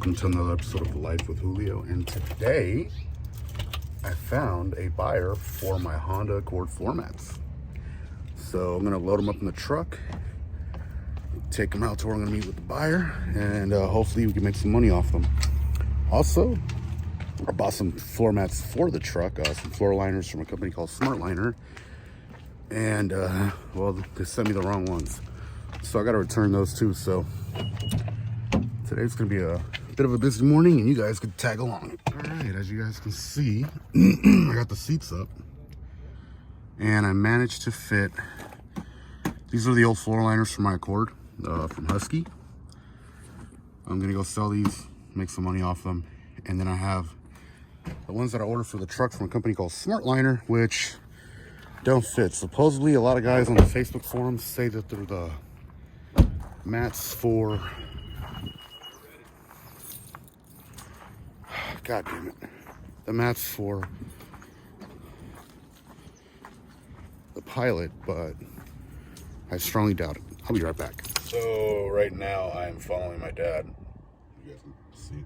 welcome to another episode of Life with Julio. And today, I found a buyer for my Honda Accord floor mats. So I'm gonna load them up in the truck, take them out to where I'm gonna meet with the buyer, and hopefully we can make some money off them. Also, I bought some floor mats for the truck, some floor liners from a company called Smart Liner. And, well, they sent me the wrong ones. So I gotta return those too. So today's gonna be a bit of a busy morning and you guys could tag along. All right, as you guys can see, I got the seats up and I managed to fit, these are the old floor liners from my Accord, from Husky. I'm gonna go sell these, make some money off them. And then I have the ones that I ordered for the truck from a company called Smart Liner, which don't fit. Supposedly a lot of guys on the Facebook forums say that they're the mats for, god damn it, the mats for the Pilot, but I strongly doubt it. I'll be right back. So right now I'm following my dad, you guys can see,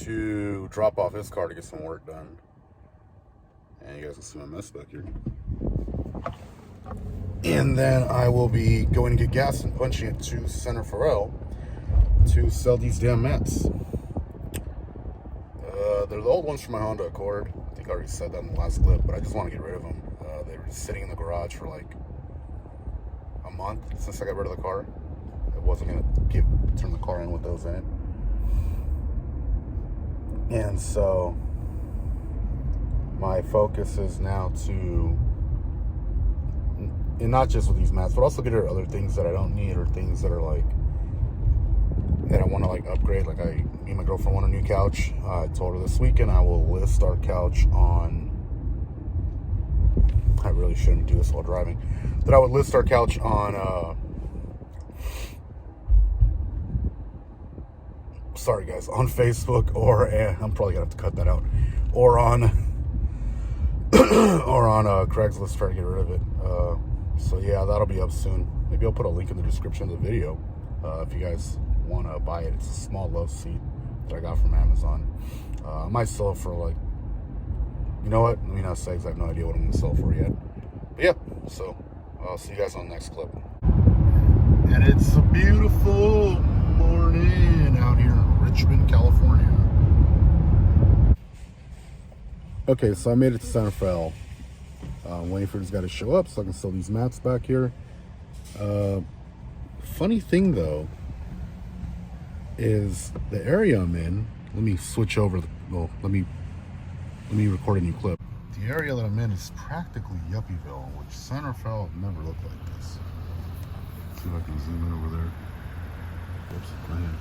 to drop off his car to get some work done. And you guys can see my mess back here. And then I will be going to get gas and punching it to Center Farrell to sell these damn mats. They're the old ones from my Honda Accord. I think I already said that in the last clip, but I just want to get rid of them. They were just sitting in the garage for like a month since I got rid of the car. I wasn't going to turn the car in with those in it. And so my focus is now to, and not just with these mats, but also get rid of other things that I don't need or things that are like, that I want to like upgrade. Like me and my girlfriend want a new couch. I told her this weekend I will list our couch on, I really shouldn't do this while driving, but I would list our couch on, sorry guys, on Facebook, or I'm probably gonna have to cut that out, or on or on Craigslist, try to get rid of it. So yeah, that'll be up soon. Maybe I'll put a link in the description of the video if you guys want to buy it. It's a small love seat that I got from Amazon. I might sell it for like, you know what, let me not say because I have no idea what I'm gonna sell for yet. But yeah, so I'll see you guys on the next clip. And it's a beautiful morning out here in Richmond, California. Okay, so I made it to Santa Fe. Waiting for this guy to show up so I can sell these mats back here. Funny thing though is the area I'm in. Let me switch over. Well, let me record a new clip. The area that I'm in is practically Yuppieville, which Santa Fe never looked like this. Let's see if I can zoom in over there. Whoops, my hand.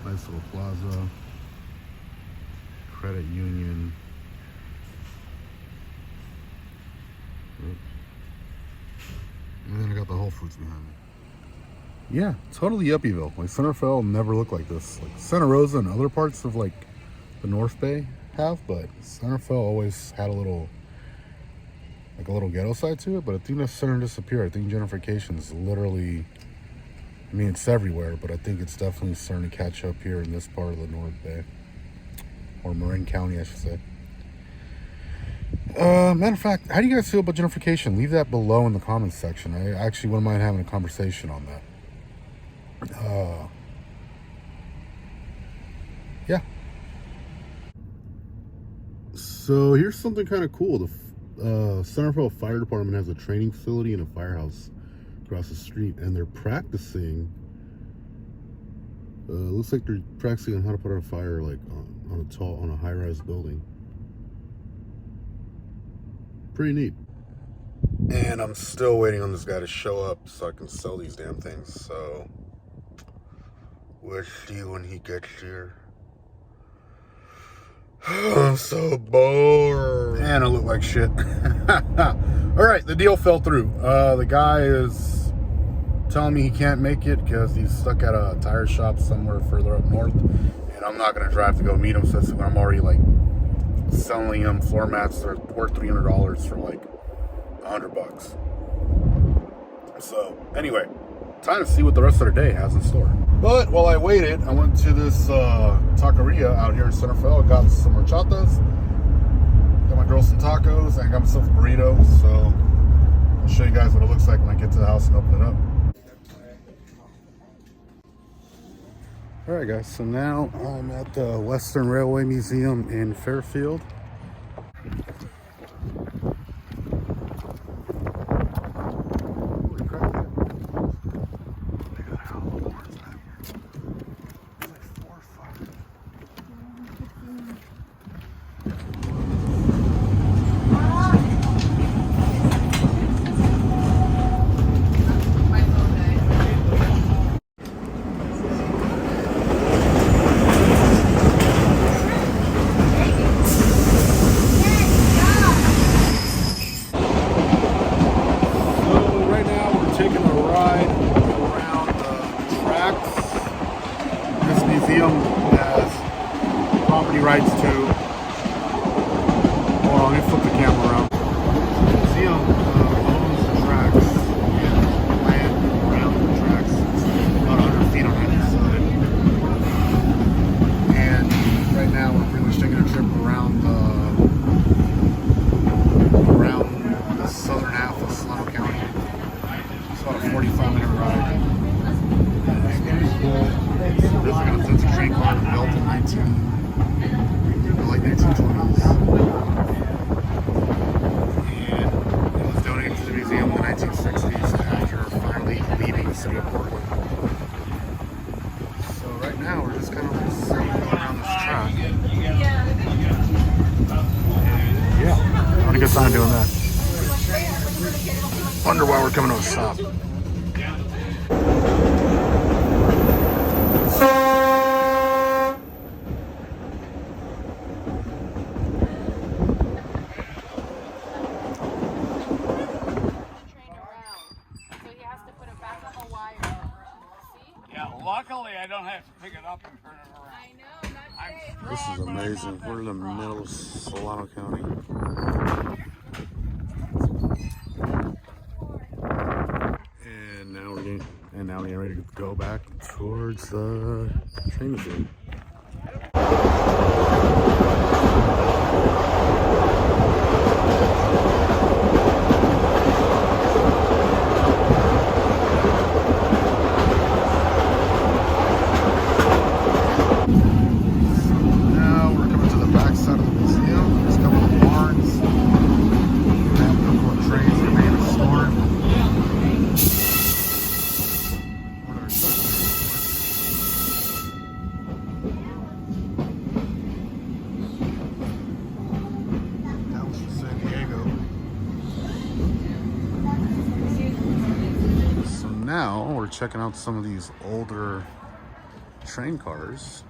Nice little plaza. Credit union. And then I got the Whole Foods behind me. Yeah, totally Yuppieville. Like Center Fe never looked like this. Like Santa Rosa and other parts of like the North Bay have, but Center Fe always had a little ghetto side to it. But I think that's starting to disappear. I think gentrification is literally, I mean, it's everywhere, but I think it's definitely starting to catch up here in this part of the North Bay, or Marin County, I should say. Matter of fact, how do you guys feel about gentrification? Leave that below in the comments section. I actually wouldn't mind having a conversation on that. Yeah. So here's something kind of cool. The Center Fe Fire Department has a training facility and a firehouse across the street, and they're practicing. Looks like they're practicing on how to put out a fire, like on a high-rise building. Pretty neat. And I'm still waiting on this guy to show up so I can sell these damn things. So we'll see when he gets here. I'm so bored. And I look like shit. All right, the deal fell through. The guy is telling me he can't make it because he's stuck at a tire shop somewhere further up north, and I'm not gonna drive to go meet him. So when I'm already like selling him floor mats that are worth $300 for like $100. So anyway, time to see what the rest of the day has in store. But while I waited, I went to this taqueria out here in Centerville. I got some horchatas, got my girl some tacos, and I got myself a burrito. So I'll show you guys what it looks like when I get to the house and open it up. All right, guys, so now I'm at the Western Railway Museum in Fairfield. Has property rights to. Hold on, let me flip the camera around. The museum owns the tracks and land around the tracks. It's about 100 feet on either side. And right now we're pretty much taking a trip around the southern half of Solano County. It's about a 45-minute ride. It's a train car built in the late 1920s. And it was donated to the museum in the 1960s after finally leaving the city of Portland. So right now we're just kind of sitting around this track. Yeah, having a good time doing that. Wonder why we're coming to a stop. Luckily, I don't have to pick it up and turn it around. I know, that's This is amazing. We're in the middle of Solano County. And now we're getting ready to go back towards the train museum. Now we're checking out some of these older train cars,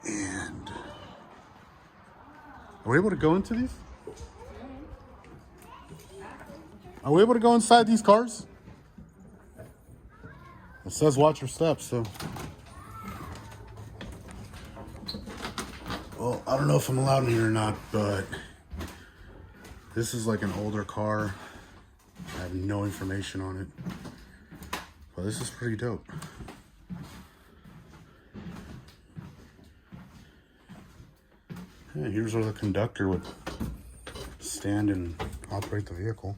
and are we able to go into these? Are we able to go inside these cars? It says watch your steps, so. Well, I don't know if I'm allowed in here or not, but this is like an older car. I have no information on it, but this is pretty dope. Yeah, here's where the conductor would stand and operate the vehicle.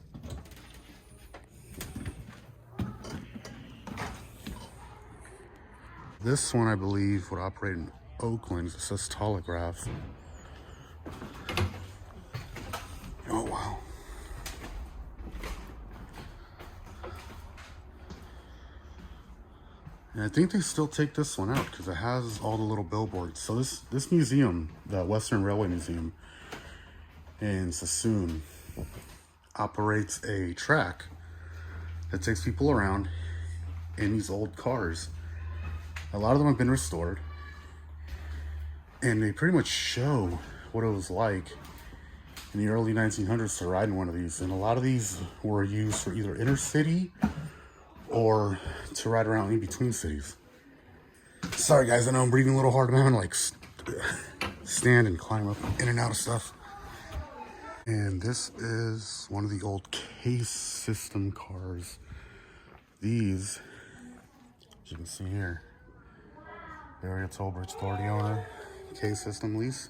This one, I believe, would operate in Oakland. It says Telegraph. Oh, wow. And I think they still take this one out because it has all the little billboards. So this museum, the Western Railway Museum in Sassoon, operates a track that takes people around in these old cars. A lot of them have been restored, and they pretty much show what it was like in the early 1900s to ride in one of these. And a lot of these were used for either intercity or to ride around in between cities. Sorry guys, I know I'm breathing a little hard. I'm having to like stand and climb up in and out of stuff. And this is one of the old case system cars These, as you can see here, Area Toll Bridge Authority owner, K-System lease.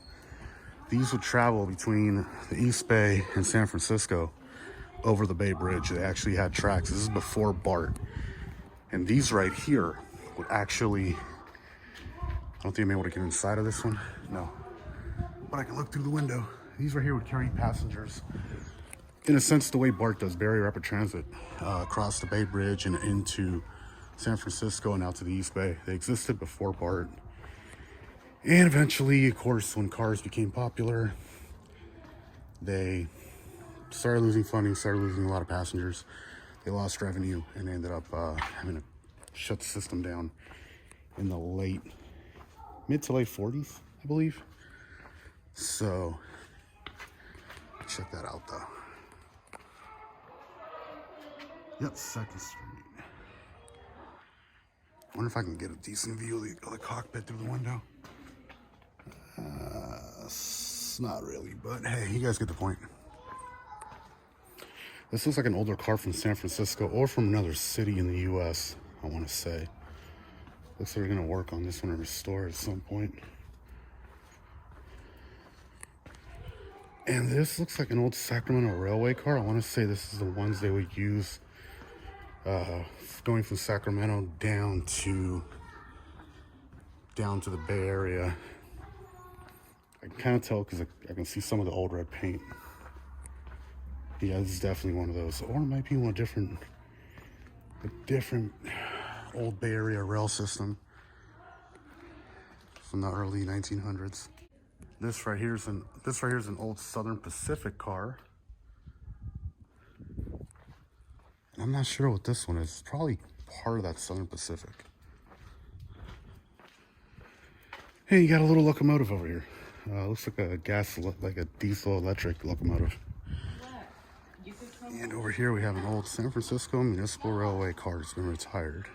These would travel between the East Bay and San Francisco over the Bay Bridge. They actually had tracks. This is before BART. And these right here would actually, I don't think I'm able to get inside of this one. No. But I can look through the window. These right here would carry passengers. In a sense, the way BART does, Barry Rapid Transit, across the Bay Bridge and into San Francisco and out to the East Bay. They existed before BART. And eventually, of course, when cars became popular, they started losing funding, started losing a lot of passengers. They lost revenue and they ended up having to shut the system down in the mid to late 40s, I believe. So, check that out though. Yep, 2nd Street. I wonder if I can get a decent view of the cockpit through the window. Not really, but hey, you guys get the point. This looks like an older car from San Francisco or from another city in the US, I want to say. Looks like they're going to work on this one and restore it at some point. And this looks like an old Sacramento Railway car. I want to say this is the ones they would use going from Sacramento down to the Bay Area. I can kind of tell because I can see some of the old red paint. Yeah, this is definitely one of those. Or it might be a different old Bay Area rail system from the early 1900s. This right here is an old Southern Pacific car. I'm not sure what this one is. It's probably part of that Southern Pacific. Hey, you got a little locomotive over here. Looks like a diesel electric locomotive. And over here we have an old San Francisco Municipal Railway car that's been retired.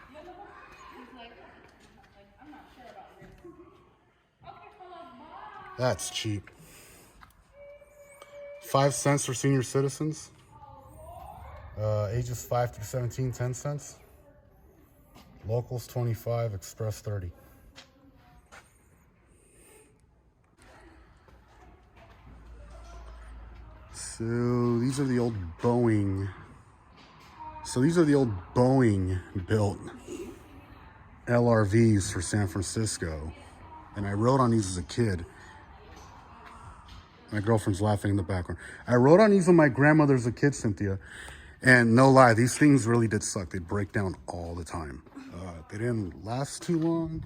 That's cheap. 5 cents for senior citizens. Ages 5 through 17, 10 cents. Locals 25, express 30. So these are the old Boeing. Built LRVs for San Francisco. And I rode on these as a kid. My girlfriend's laughing in the background. I rode on these with my grandmother as a kid, Cynthia. And no lie, these things really did suck. They'd break down all the time. They didn't last too long.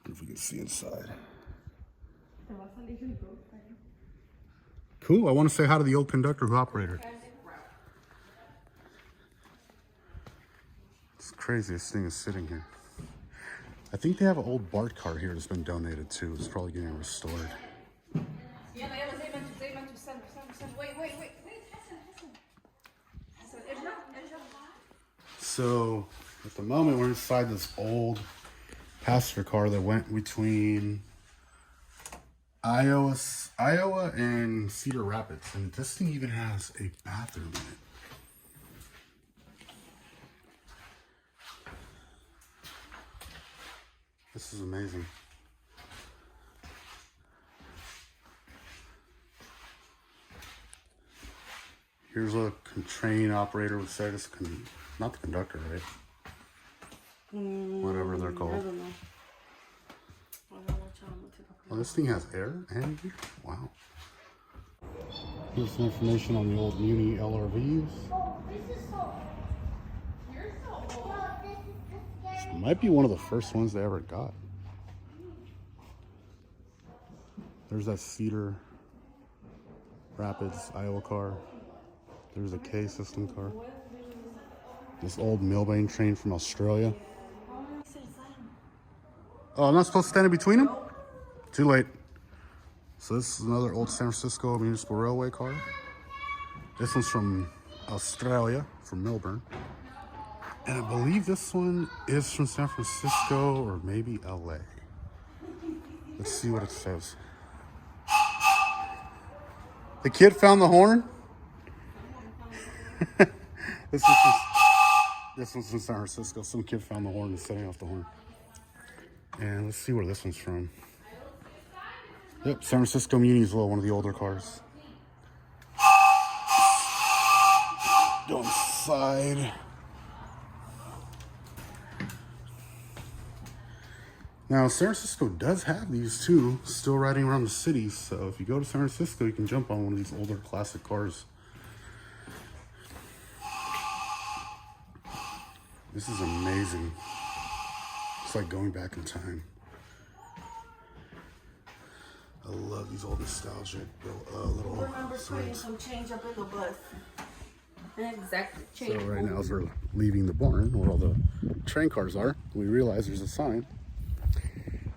If we can see inside. Cool. I want to say hi to the old conductor who operated. It's crazy this thing is sitting here. I think they have an old BART car here that's been donated too. It's probably getting restored. So at the moment we're inside this old passenger car that went between Iowa and Cedar Rapids, and this thing even has a bathroom in it. This is amazing. Here's what a train operator would say. This not the conductor, right? Whatever they're called. I don't know. Oh, this thing has air and heat? Wow. Here's some information on the old Muni LRVs. This might be one of the first ones they ever got. There's that Cedar Rapids, Iowa car. There's a K-System car. This old Milbane train from Australia. Oh, I'm not supposed to stand in between them? Too late. So this is another old San Francisco Municipal Railway car. This one's from Australia, from Melbourne. And I believe this one is from San Francisco or maybe LA. Let's see what it says. The kid found the horn? This is just... This one's in San Francisco. Some kid found the horn and is setting off the horn. And let's see where this one's from. Yep, San Francisco Muni as well, one of the older cars. Go inside. Now, San Francisco does have these too, still riding around the city. So if you go to San Francisco, you can jump on one of these older classic cars. This is amazing. It's like going back in time. I love these old nostalgic little remember putting signs. some change up in the bus. Exactly. So right now, as we're leaving the barn where all the train cars are, we realize there's a sign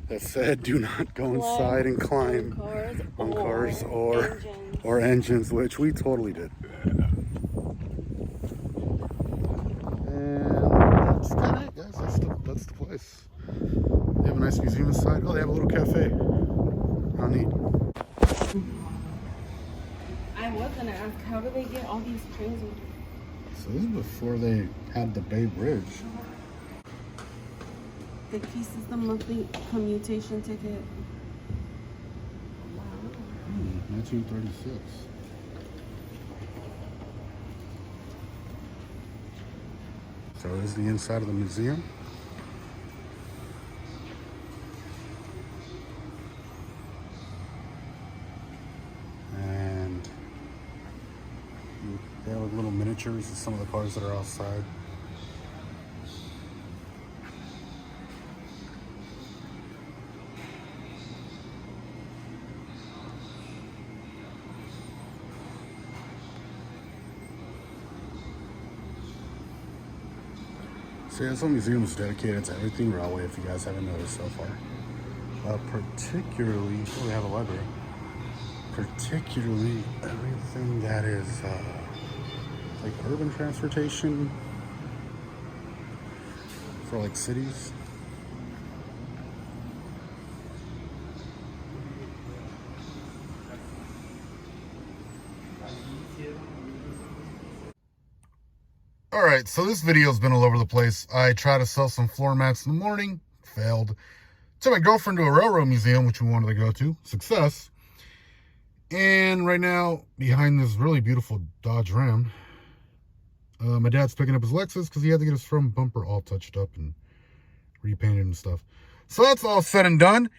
that said, "Do not go inside and climb on cars or engines," which we totally did. And that's kind of it, guys. That's the place. They have a nice museum inside. Oh, they have a little cafe. How neat. I was gonna ask, how do they get all these trains? So this is before they had the Bay Bridge. The piece is the monthly commutation ticket. 1936. So this is the inside of the museum. And they have like little miniatures of some of the cars that are outside. So yeah, this whole museum is dedicated to everything railway, if you guys haven't noticed so far. Particularly, oh, we have a library. Particularly everything that is like urban transportation for like cities. All right, so this video's been all over the place. I tried to sell some floor mats in the morning, failed. Took my girlfriend to a railroad museum, which we wanted to go to, success. And right now, behind this really beautiful Dodge Ram, my dad's picking up his Lexus because he had to get his front bumper all touched up and repainted and stuff. So that's all said and done.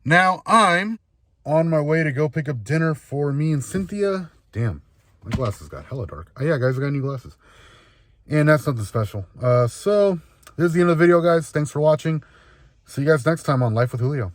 Now I'm on my way to go pick up dinner for me and Cynthia. Damn, my glasses got hella dark. Oh yeah, guys, I got new glasses. And that's nothing special. So this is the end of the video, guys. Thanks for watching. See you guys next time on Life with Julio.